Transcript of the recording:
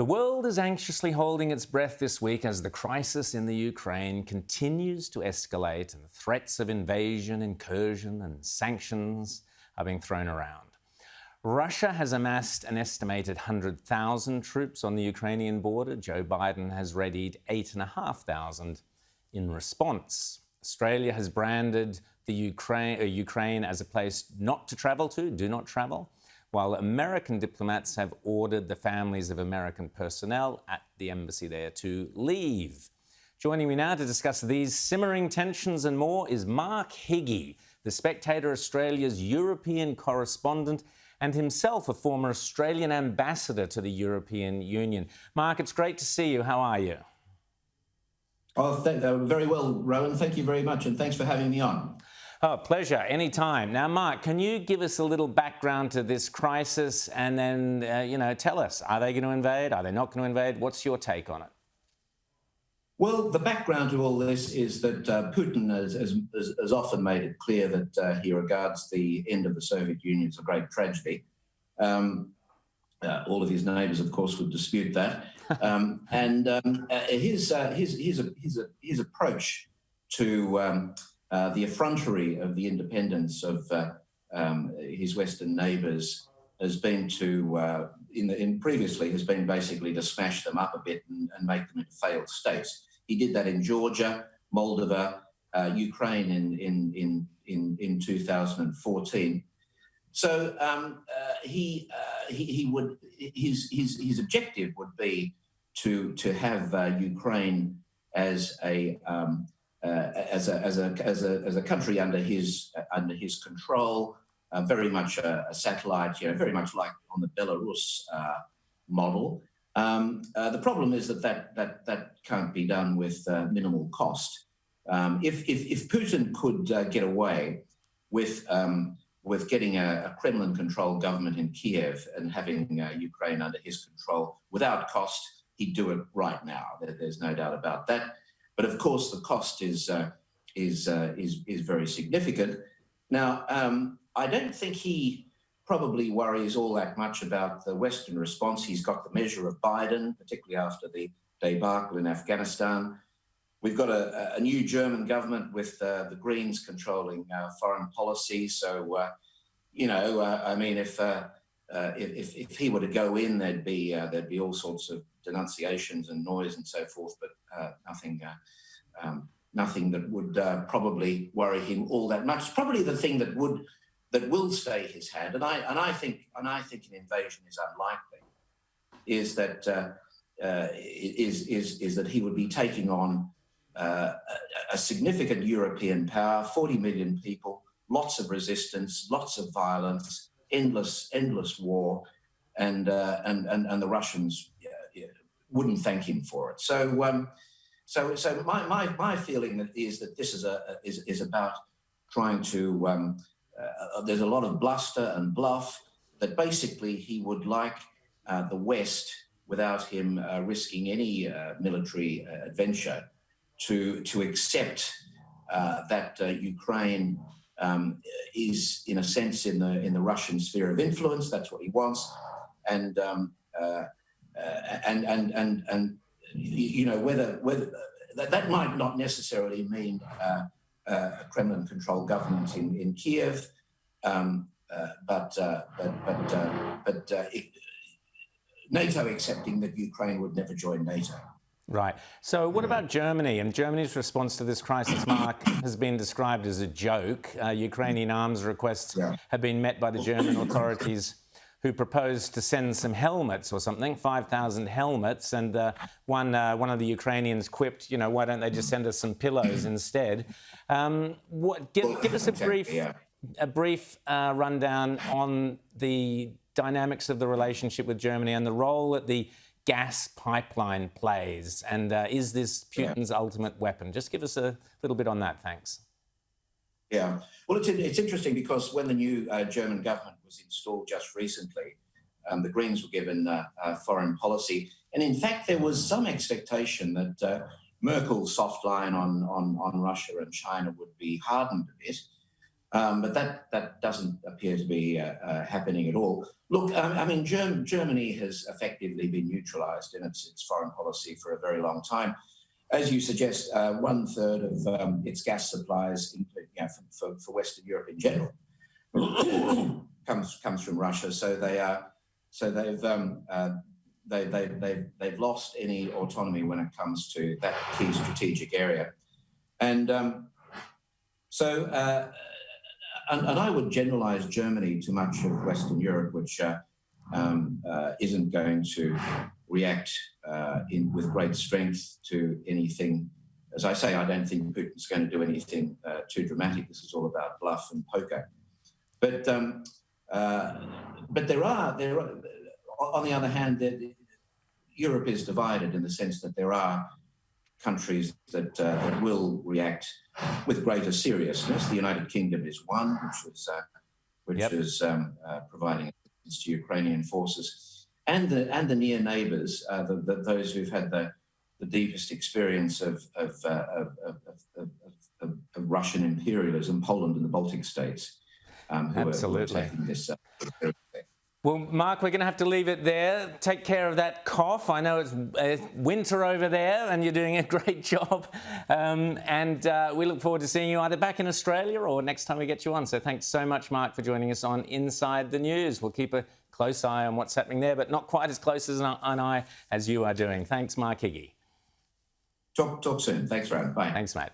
The world is anxiously holding its breath this week as the crisis in the Ukraine continues to escalate and threats of invasion, incursion and sanctions are being thrown around. Russia has amassed an estimated 100,000 troops on the Ukrainian border. Joe Biden has readied 8,500 in response. Australia has branded the Ukraine as a place not to travel to, do not travel, while American diplomats have ordered the families of American personnel at the embassy there to leave. Joining me now to discuss these simmering tensions and more is Mark Higgie, The Spectator Australia's European correspondent and himself a former Australian ambassador to the European Union. Mark, it's great to see you. How are you? Oh, very well, Rowan. Thank you very much, and thanks for having me on. Oh, pleasure. Anytime. Now, Mark, can you give us a little background to this crisis and then, tell us, are they going to invade? Are they not going to invade? What's your take on it? Well, the background to all this is that Putin has often made it clear that he regards the end of the Soviet Union as a great tragedy. All of his neighbours, of course, would dispute that. His approach to the effrontery of the independence of his Western neighbours has been previously has been basically to smash them up a bit and make them into failed states. He did that in Georgia, Moldova, Ukraine in 2014. So his objective would be to have Ukraine as a country under his control, very much a satellite, very much like on the Belarus model. The problem is that can't be done with minimal cost. If Putin could get away with getting a Kremlin-controlled government in Kiev and having Ukraine under his control without cost, he'd do it right now. There's no doubt about that. But of course, the cost is very significant. Now, I don't think he probably worries all that much about the Western response. He's got the measure of Biden, particularly after the debacle in Afghanistan. We've got a new German government with the Greens controlling foreign policy. So, if he were to go in, there'd be all sorts of denunciations and noise and so forth, but nothing that would probably worry him all that much. Probably the thing that will stay his hand, and I think an invasion is unlikely, is that that he would be taking on a significant European power, 40 million people, lots of resistance, lots of violence, endless war, and the Russians wouldn't thank him for it. So my feeling is that this is about trying to. There's a lot of bluster and bluff that basically he would like the West, without him risking any military adventure, to accept that Ukraine is, in a sense, in the Russian sphere of influence. That's what he wants, and whether that might not necessarily mean a Kremlin-controlled government in Kiev, but NATO accepting that Ukraine would never join NATO. Right. So what about Germany? And Germany's response to this crisis, Mark, has been described as a joke. Ukrainian arms requests have been met by the German authorities, who proposed to send some helmets or something, 5,000 helmets. And one of the Ukrainians quipped, why don't they just send us some pillows instead? Give us a brief rundown on the dynamics of the relationship with Germany and the role that the gas pipeline plays. And is this Putin's ultimate weapon? Just give us a little bit on that, thanks. Yeah, well, it's interesting because when the new German government was installed just recently, the Greens were given foreign policy. And in fact, there was some expectation that Merkel's soft line on Russia and China would be hardened a bit. But that doesn't appear to be happening at all. Look, I mean, Germany has effectively been neutralised in its foreign policy for a very long time. As you suggest, 1/3 of its gas supplies, for Western Europe in general, comes from Russia. So they've lost any autonomy when it comes to that key strategic area, and I would generalise Germany to much of Western Europe, which isn't going to react with great strength to anything. As I say, I don't think Putin's going to do anything too dramatic. This is all about bluff and poker. But there are, on the other hand, Europe is divided in the sense that there are countries that will react with greater seriousness. The United Kingdom is one, which is providing assistance to Ukrainian forces, and the near neighbours, those who've had the deepest experience of Russian imperialism, Poland and the Baltic states, who Absolutely. are taking this. Well, Mark, we're going to have to leave it there. Take care of that cough. I know it's winter over there and you're doing a great job. We look forward to seeing you either back in Australia or next time we get you on. So thanks so much, Mark, for joining us on Inside the News. We'll keep a close eye on what's happening there, but not quite as close as an eye as you are doing. Thanks, Mark Higgie. Talk soon. Thanks, Ron. Bye. Thanks, mate.